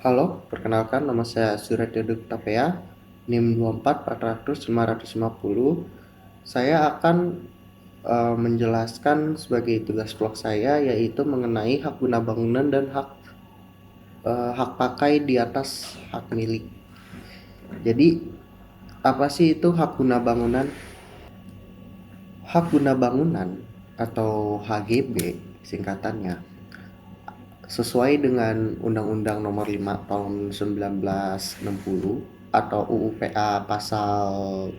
Halo, perkenalkan nama saya Suratyo Tapea, NIM 24400 550. Saya akan menjelaskan sebagai tugas vlog saya yaitu mengenai hak guna bangunan dan hak pakai di atas hak milik. Jadi, apa sih itu hak guna bangunan? Hak guna bangunan atau HGB singkatannya sesuai dengan Undang-Undang Nomor 5 Tahun 1960 atau UU PA Pasal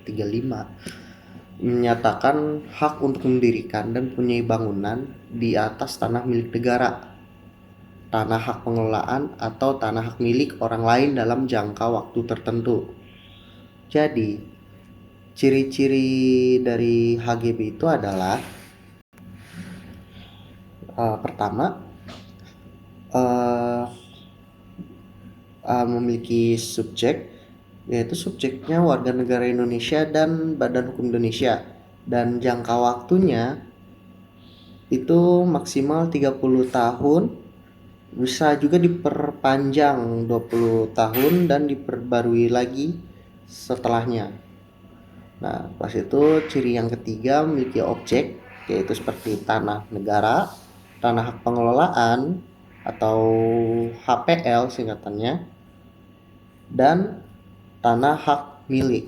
35 menyatakan hak untuk mendirikan dan punyai bangunan di atas tanah milik negara, tanah hak pengelolaan atau tanah hak milik orang lain dalam jangka waktu tertentu. Jadi, ciri-ciri dari HGB itu adalah pertama, uh, memiliki subjek, yaitu subjeknya warga negara Indonesia dan Badan Hukum Indonesia, dan jangka waktunya itu maksimal 30 tahun, bisa juga diperpanjang 20 tahun dan diperbarui lagi setelahnya. Nah, pas itu ciri yang ketiga memiliki objek, yaitu seperti tanah negara, tanah hak pengelolaan atau HPL singkatannya, dan tanah hak milik.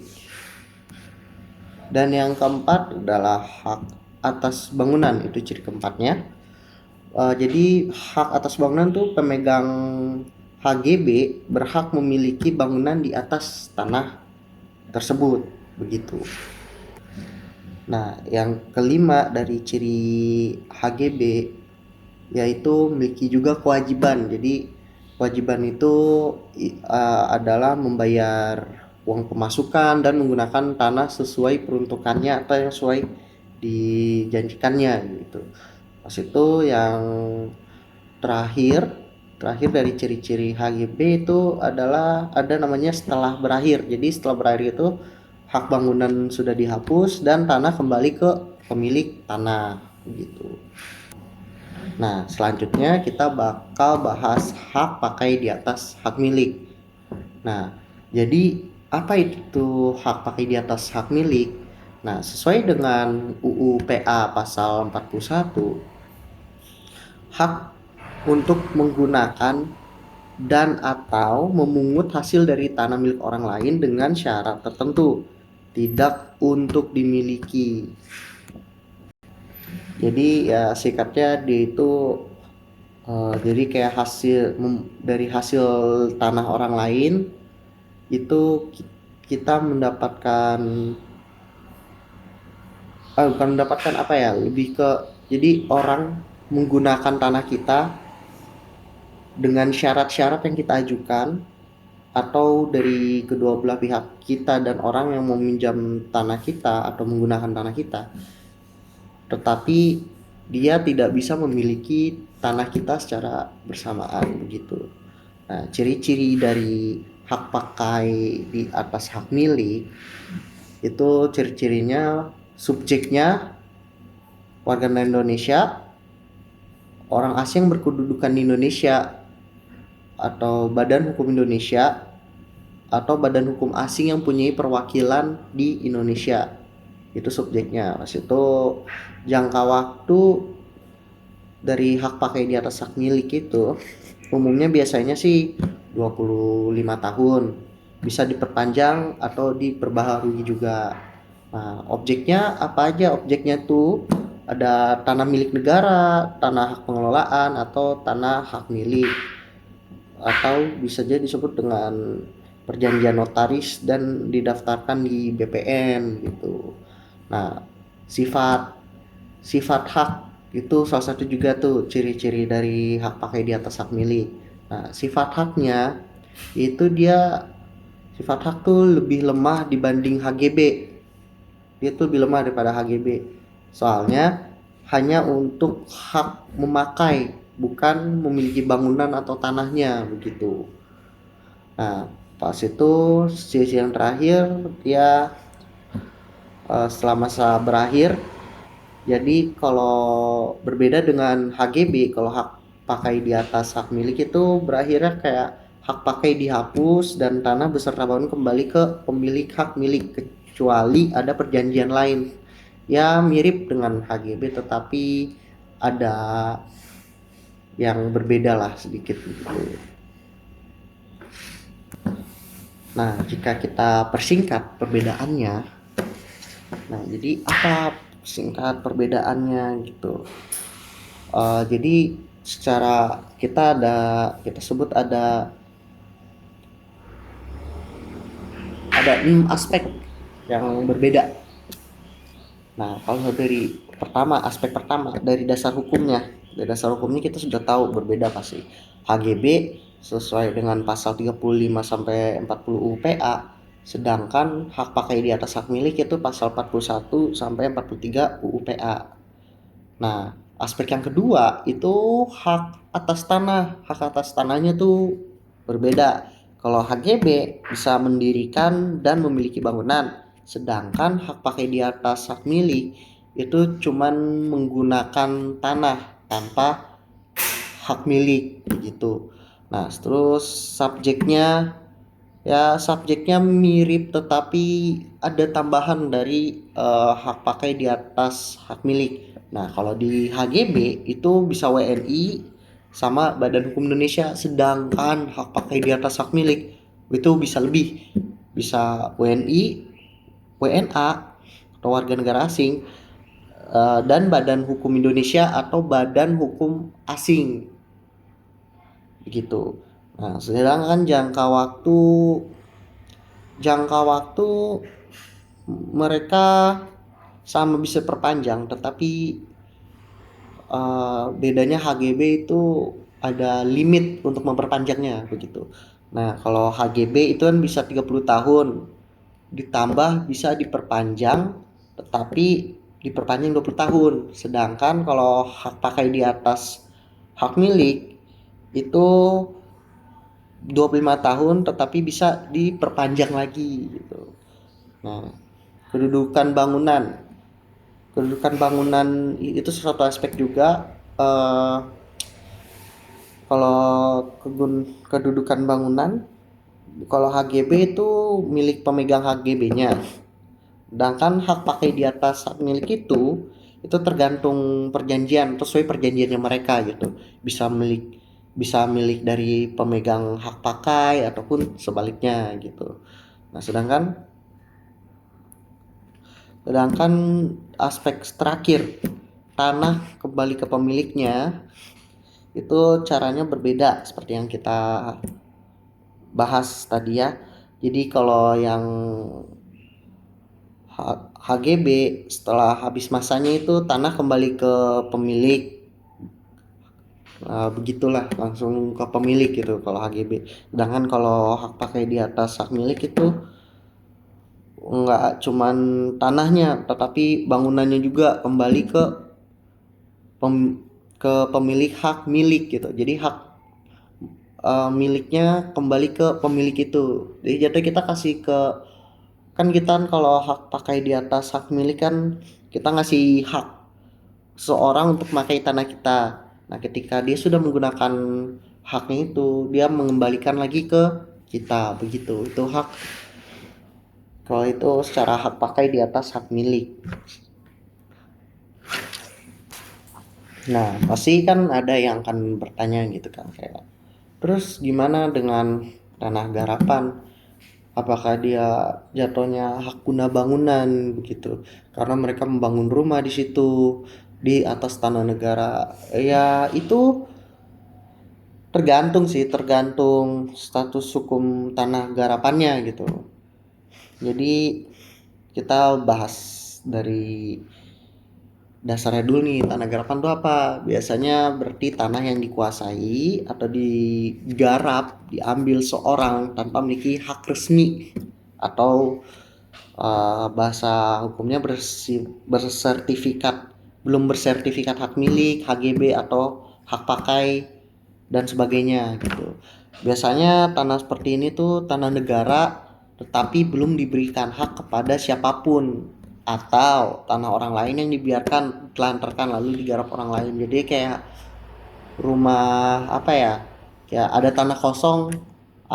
Dan yang keempat adalah hak atas bangunan, itu ciri keempatnya. Jadi hak atas bangunan tuh pemegang HGB berhak memiliki bangunan di atas tanah tersebut, begitu. Nah, yang kelima dari ciri HGB yaitu memiliki juga kewajiban. Jadi kewajiban itu adalah membayar uang pemasukan dan menggunakan tanah sesuai peruntukannya atau yang sesuai dijanjikannya gitu. Pas itu yang terakhir terakhir dari ciri-ciri HGB itu adalah ada namanya setelah berakhir. Jadi setelah berakhir itu hak bangunan sudah dihapus dan tanah kembali ke pemilik tanah gitu. Nah, selanjutnya kita bakal bahas hak pakai di atas hak milik. Nah, jadi apa itu hak pakai di atas hak milik? Nah, sesuai dengan UU PA pasal 41, hak untuk menggunakan dan atau memungut hasil dari tanah milik orang lain dengan syarat tertentu, tidak untuk dimiliki. Jadi ya sikatnya dia itu jadi kayak dari hasil tanah orang lain itu kita mendapatkan bukan mendapatkan apa ya, lebih ke jadi orang menggunakan tanah kita dengan syarat-syarat yang kita ajukan, atau dari kedua belah pihak, kita dan orang yang meminjam tanah kita atau menggunakan tanah kita, tetapi dia tidak bisa memiliki tanah kita secara bersamaan begitu. Nah, ciri-ciri dari hak pakai di atas hak milik itu ciri-cirinya subjeknya warga negara Indonesia, orang asing berkedudukan di Indonesia atau Badan Hukum Indonesia atau badan hukum asing yang punya perwakilan di Indonesia. Itu subjeknya. Pas itu jangka waktu dari hak pakai di atas hak milik itu umumnya biasanya sih 25 tahun. Bisa diperpanjang atau diperbaharui juga. Nah, objeknya apa aja? Objeknya tuh ada tanah milik negara, tanah hak pengelolaan atau tanah hak milik, atau bisa jadi disebut dengan perjanjian notaris dan didaftarkan di BPN gitu. Nah, sifat sifat hak itu salah satu juga tuh ciri-ciri dari hak pakai di atas hak milik. Nah, sifat haknya itu sifat hak tuh lebih lemah dibanding HGB. Dia tuh lebih lemah daripada HGB. Soalnya hanya untuk hak memakai, bukan memiliki bangunan atau tanahnya begitu. Nah, pas itu sisi yang terakhir dia setelah masa berakhir. Jadi kalau berbeda dengan HGB, kalau hak pakai di atas hak milik itu berakhirnya kayak hak pakai dihapus dan tanah beserta bangunan kembali ke pemilik hak milik kecuali ada perjanjian lain. Ya mirip dengan HGB tetapi ada yang berbeda lah sedikit gitu. Nah, jika kita persingkat perbedaannya, nah jadi apa singkat perbedaannya gitu. Jadi secara kita sebut ada 6 aspek yang berbeda. Nah, kalau dari aspek pertama dari dasar hukumnya. Dari dasar hukumnya kita sudah tahu berbeda pasti. HGB sesuai dengan pasal 35 sampai 40 UPA, sedangkan hak pakai di atas hak milik itu pasal 41 sampai 43 UUPA. Nah, aspek yang kedua itu hak atas tanah. Hak atas tanahnya tuh berbeda. Kalau HGB bisa mendirikan dan memiliki bangunan, sedangkan hak pakai di atas hak milik itu cuman menggunakan tanah tanpa hak milik gitu. Nah, terus subjeknya mirip tetapi ada tambahan dari hak pakai di atas hak milik. Nah, kalau di HGB itu bisa WNI sama Badan Hukum Indonesia, sedangkan hak pakai di atas hak milik itu bisa lebih, bisa WNI, WNA atau warga negara asing, dan Badan Hukum Indonesia atau Badan Hukum Asing begitu. Nah, sedangkan jangka waktu mereka sama bisa perpanjang, tetapi bedanya HGB itu ada limit untuk memperpanjangnya begitu. Nah, kalau HGB itu kan bisa 30 tahun, ditambah bisa diperpanjang, tetapi diperpanjang 20 tahun. Sedangkan kalau hak pakai di atas hak milik itu 25 tahun tetapi bisa diperpanjang lagi gitu. Nah, kedudukan bangunan. Kedudukan bangunan itu satu aspek juga. Kalau kedudukan bangunan, kalau HGB itu milik pemegang HGB-nya. Sedangkan hak pakai di atas hak milik itu tergantung perjanjian, sesuai perjanjiannya mereka gitu. Bisa milik dari pemegang hak pakai ataupun sebaliknya gitu. Nah, sedangkan aspek terakhir, tanah kembali ke pemiliknya, itu caranya berbeda seperti yang kita bahas tadi ya. Jadi kalau yang HGB setelah habis masanya itu tanah kembali ke pemilik. Begitulah langsung ke pemilik gitu kalau HGB. Sedangkan kalau hak pakai di atas hak milik itu enggak cuman tanahnya tetapi bangunannya juga kembali ke pemilik hak milik gitu. Jadi hak miliknya kembali ke pemilik itu. Jadi jatuh kita kasih ke, kan kita kalau hak pakai di atas hak milik kan kita ngasih hak seorang untuk memakai tanah kita. Nah, ketika dia sudah menggunakan haknya itu, dia mengembalikan lagi ke kita begitu. Itu hak, kalau itu secara hak pakai di atas hak milik. Nah, pasti kan ada yang akan bertanya gitu kan, kayak terus gimana dengan tanah garapan? Apakah dia jatuhnya hak guna bangunan begitu? Karena mereka membangun rumah di situ di atas tanah negara. Ya itu tergantung status hukum tanah garapannya gitu. Jadi kita bahas dari dasarnya dulu nih, tanah garapan itu apa? Biasanya berarti tanah yang dikuasai atau digarap, diambil seorang tanpa memiliki hak resmi atau bahasa hukumnya bersertifikat, belum bersertifikat hak milik, HGB atau hak pakai dan sebagainya gitu. Biasanya tanah seperti ini tuh tanah negara tetapi belum diberikan hak kepada siapapun, atau tanah orang lain yang dibiarkan telantarkan lalu digarap orang lain. Jadi kayak rumah apa ya? Kayak ada tanah kosong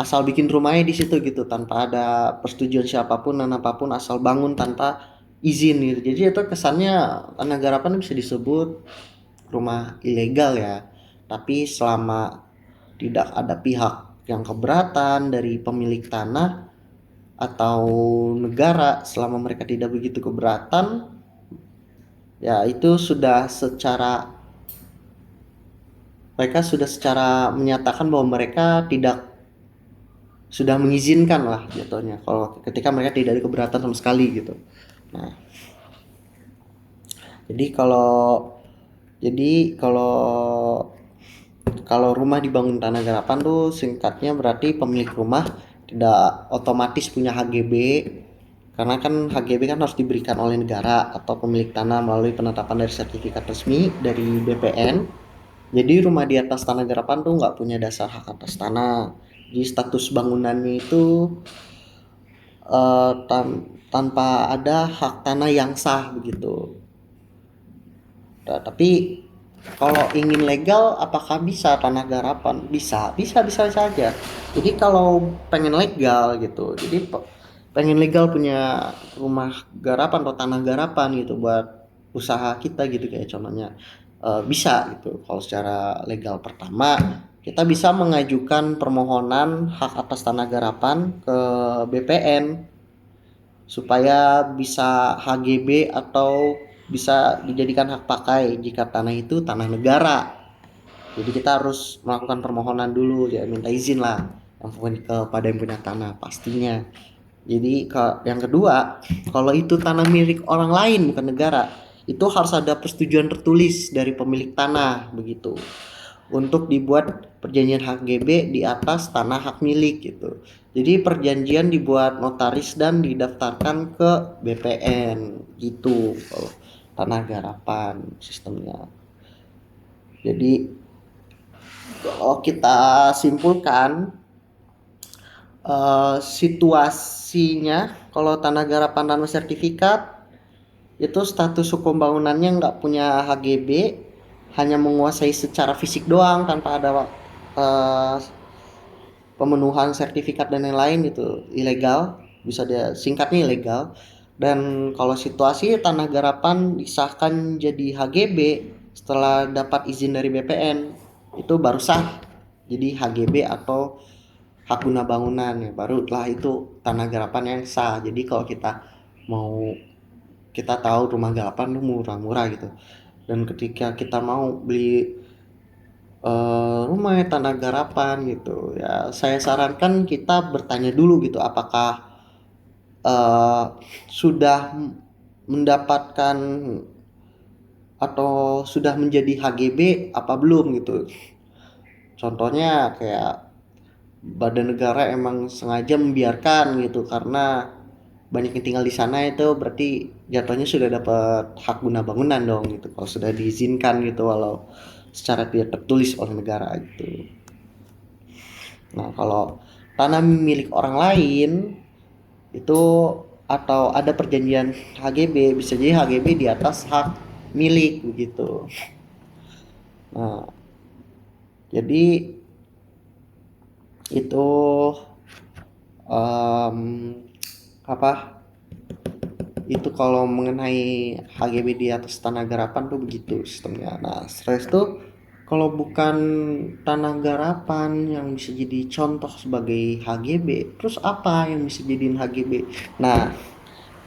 asal bikin rumahnya di situ gitu tanpa ada persetujuan siapapun dan apapun, asal bangun tanpa izin gitu. Jadi itu kesannya tanah garapan bisa disebut rumah ilegal ya. Tapi selama tidak ada pihak yang keberatan dari pemilik tanah atau negara, selama mereka tidak begitu keberatan, ya itu sudah secara mereka sudah secara menyatakan bahwa mereka tidak sudah mengizinkan lah jatuhnya kalau ketika mereka tidak ada keberatan sama sekali gitu. Nah, jadi kalau jadi kalau kalau rumah dibangun tanah garapan tuh singkatnya berarti pemilik rumah tidak otomatis punya HGB, karena kan HGB kan harus diberikan oleh negara atau pemilik tanah melalui penetapan dari sertifikat resmi dari BPN. Jadi rumah di atas tanah garapan tuh nggak punya dasar hak atas tanah. Jadi status bangunannya itu tanpa ada hak tanah yang sah begitu. Nah, tapi kalau ingin legal, apakah bisa tanah garapan? Bisa saja. Jadi kalau pengen legal gitu, jadi pengen legal punya rumah garapan atau tanah garapan gitu buat usaha kita gitu kayak contohnya, bisa gitu. Kalau secara legal pertama kita bisa mengajukan permohonan hak atas tanah garapan ke BPN supaya bisa HGB atau bisa dijadikan hak pakai jika tanah itu tanah negara. Jadi kita harus melakukan permohonan dulu ya, minta izin lah kepada yang punya tanah pastinya. Jadi yang kedua, kalau itu tanah milik orang lain bukan negara, itu harus ada persetujuan tertulis dari pemilik tanah begitu untuk dibuat perjanjian HGB di atas tanah hak milik gitu. Jadi perjanjian dibuat notaris dan didaftarkan ke BPN gitu kalau tanah garapan sistemnya. Jadi kalau kita simpulkan situasinya, kalau tanah garapan tanpa sertifikat itu status hukum bangunannya nggak punya HGB, hanya menguasai secara fisik doang tanpa ada pemenuhan sertifikat dan lain-lain, itu ilegal, bisa dia singkatnya ilegal. Dan kalau situasi tanah garapan disahkan jadi HGB setelah dapat izin dari BPN, itu baru sah jadi HGB atau hak guna bangunan ya, barulah itu tanah garapan yang sah. Jadi kalau kita tahu rumah garapan tuh murah-murah gitu, dan ketika kita mau beli rumah tanah garapan gitu ya, saya sarankan kita bertanya dulu gitu apakah sudah mendapatkan atau sudah menjadi HGB apa belum gitu. Contohnya kayak badan negara emang sengaja membiarkan gitu karena banyak yang tinggal di sana, itu berarti jatuhnya sudah dapat hak guna bangunan dong gitu kalau sudah diizinkan gitu walau secara tidak tertulis oleh negara gitu. Nah, kalau tanah milik orang lain itu atau ada perjanjian HGB, bisa jadi HGB di atas hak milik begitu. Nah, jadi itu um, apa itu kalau mengenai HGB di atas tanah garapan tuh begitu sistemnya. Nah, setelah itu kalau bukan tanah garapan yang bisa jadi contoh sebagai HGB, terus apa yang bisa jadiin HGB? Nah,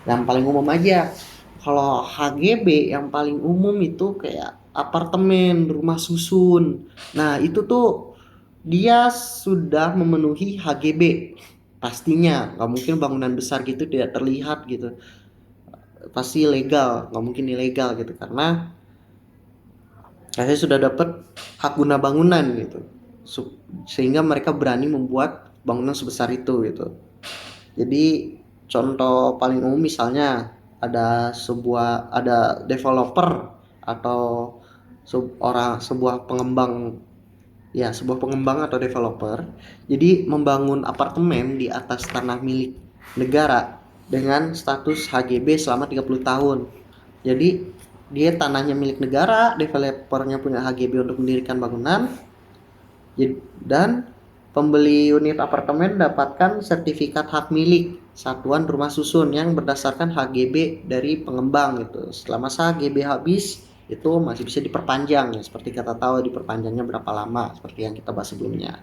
yang paling umum aja. Kalau HGB yang paling umum itu kayak apartemen, rumah susun. Nah, itu tuh dia sudah memenuhi HGB. Pastinya, nggak mungkin bangunan besar gitu tidak terlihat gitu. Pasti legal, nggak mungkin ilegal gitu, karena saya sudah dapat hak guna bangunan gitu. Sehingga mereka berani membuat bangunan sebesar itu gitu. Jadi contoh paling umum misalnya ada developer atau sebuah pengembang atau developer jadi membangun apartemen di atas tanah milik negara dengan status HGB selama 30 tahun. Jadi dia tanahnya milik negara, developernya punya HGB untuk mendirikan bangunan, dan Pembeli unit apartemen dapatkan sertifikat hak milik satuan rumah susun yang berdasarkan HGB dari pengembang gitu. Setelah masa HGB habis, itu masih bisa diperpanjang ya. Seperti kita tahu diperpanjangnya berapa lama, seperti yang kita bahas sebelumnya.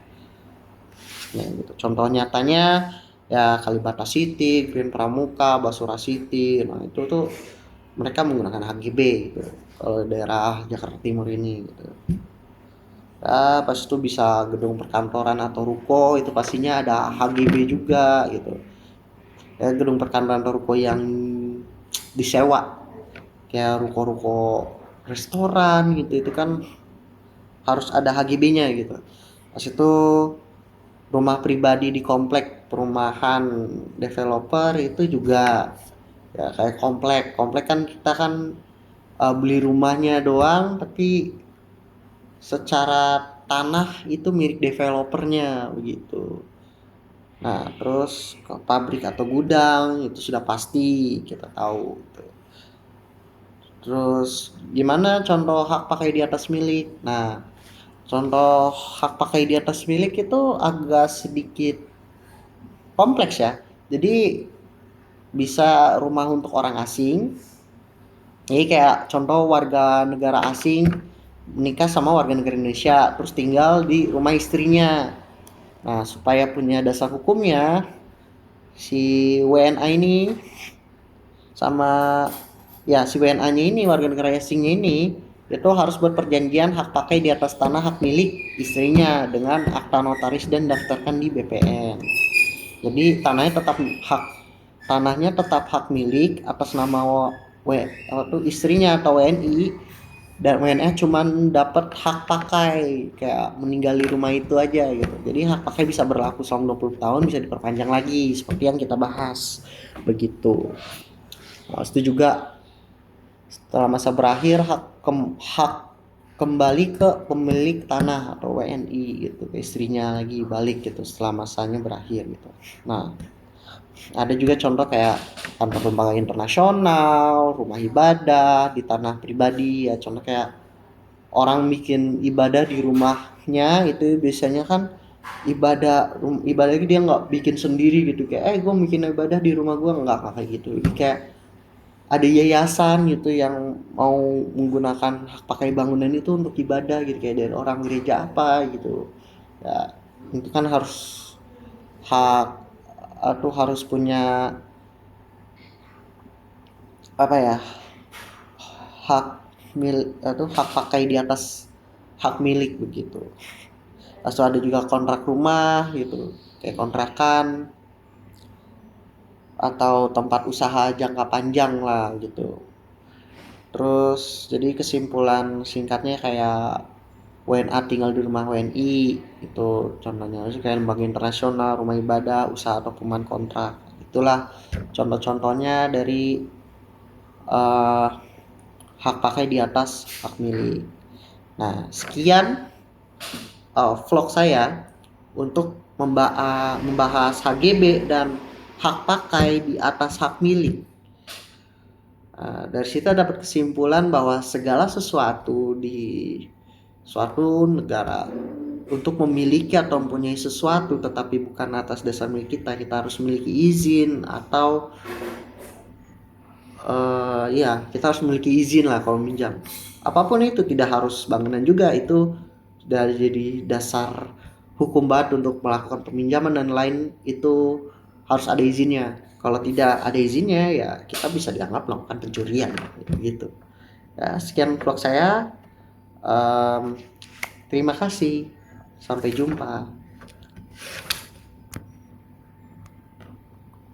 Ya, gitu. Contoh nyatanya ya Kalibata City, Green Pramuka, Basura City. Nah, itu tuh mereka menggunakan HGB gitu. Kalau daerah Jakarta Timur ini gitu. Ya, pas itu bisa gedung perkantoran atau ruko itu pastinya ada HGB juga gitu. Ya, gedung perkantoran atau ruko yang disewa kayak ruko-ruko restoran gitu itu kan harus ada HGB-nya gitu. Pas itu rumah pribadi di komplek perumahan developer itu juga ya kayak komplek kan kita kan beli rumahnya doang tapi secara tanah itu milik developernya begitu. Nah, terus ke pabrik atau gudang itu sudah pasti kita tahu gitu. Terus gimana contoh hak pakai di atas milik? Nah, contoh hak pakai di atas milik itu agak sedikit kompleks ya. Jadi bisa rumah untuk orang asing. Jadi kayak contoh warga negara asing menikah sama warga negara Indonesia, terus tinggal di rumah istrinya. Nah, supaya punya dasar hukumnya, si WNA ini sama ya si WNA-nya ini warga negara asingnya ini itu harus berperjanjian hak pakai di atas tanah hak milik istrinya dengan akta notaris dan daftarkan di BPN. Jadi tanahnya tetap hak milik atas nama istrinya atau WNI dan WNA cuman dapat hak pakai kayak meninggal di rumah itu aja gitu. Jadi hak pakai bisa berlaku selama 20 tahun bisa diperpanjang lagi seperti yang kita bahas begitu. Nah, itu juga setelah masa berakhir hak kembali ke pemilik tanah atau WNI gitu ke istrinya lagi balik gitu setelah masanya berakhir gitu. Nah, ada juga contoh kayak kantor lembaga internasional, rumah ibadah di tanah pribadi ya contoh kayak orang bikin ibadah di rumahnya itu biasanya kan ibadah dia nggak bikin sendiri gitu kayak gue bikin ibadah di rumah gue nggak kayak gitu. Jadi kayak ada yayasan gitu yang mau menggunakan hak pakai bangunan itu untuk ibadah gitu kayak dari orang gereja apa gitu ya itu kan harus hak atau harus punya apa ya hak atau hak pakai di atas hak milik begitu. Lalu ada juga kontrak rumah gitu kayak kontrakan atau tempat usaha jangka panjang lah gitu. Terus jadi kesimpulan singkatnya kayak WNA tinggal di rumah WNI itu contohnya kayak lembaga internasional, rumah ibadah, usaha atau perumahan kontrak. Itulah contoh-contohnya dari uh, hak pakai di atas hak milik. Nah, sekian vlog saya untuk membahas HGB dan hak pakai di atas hak milik. Dari situ dapat kesimpulan bahwa segala sesuatu di suatu negara untuk memiliki atau mempunyai sesuatu tetapi bukan atas dasar milik kita harus memiliki izin atau ya kita harus memiliki izin lah kalau minjam. Apapun itu tidak harus bangunan juga itu sudah jadi dasar hukum banget untuk melakukan peminjaman dan lain itu harus ada izinnya. Kalau tidak ada izinnya ya kita bisa dianggap melakukan pencurian gitu. Ya, sekian vlog saya. Terima kasih. Sampai jumpa.